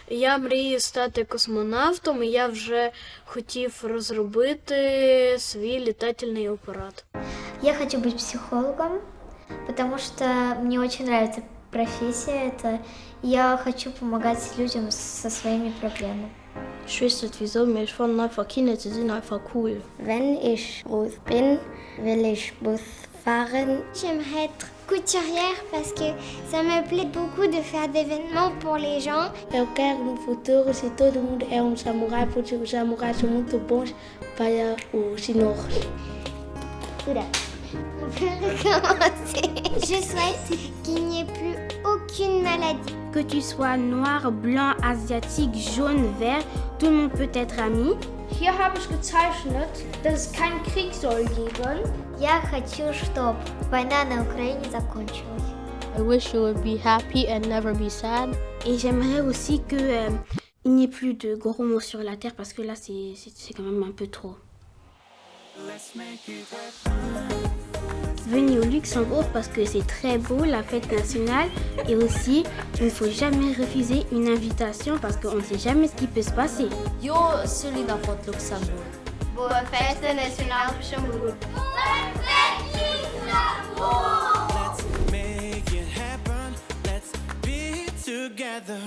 Я мрію стати космонавтом, і я вже хотів розробити свій літательний апарат. Я хочу быть психологом, потому что мне очень нравится профессия эта. Я хочу помогать людям со своими проблемами. Ich weiß nicht wieso, aber ich fand einfach Kinder zu sind einfach cool. Wenn ich groß bin, will ich Bus fahren. J'aimerais être couturière parce que ça me plaît beaucoup de faire des vêtements pour les gens. Eu quero no futuro, se todo mundo é samurai, porque os samurais são muito bons para os chineses. On peut recommencer. Je souhaite qu'il n'y ait plus aucune maladie. Que tu sois noir, blanc, asiatique, jaune, vert, tout le monde peut être ami. Hier habe ich gezeichnet, dass es keinen Krieg soll geben. Я хочу, чтобы война на Украине закончилась. I wish you would be happy and never be sad. Et j'aimerais aussi que il n'y ait plus de gros mots sur la terre parce que là c'est quand même un peu trop. Venez au Luxembourg parce que c'est très beau, la fête nationale, et aussi il ne faut jamais refuser une invitation parce qu'on ne sait jamais ce qui peut se passer. Jo suli na pot Luxemburg. Boa festa nacional Luxemburgo. Let's make it happen. Let's be together.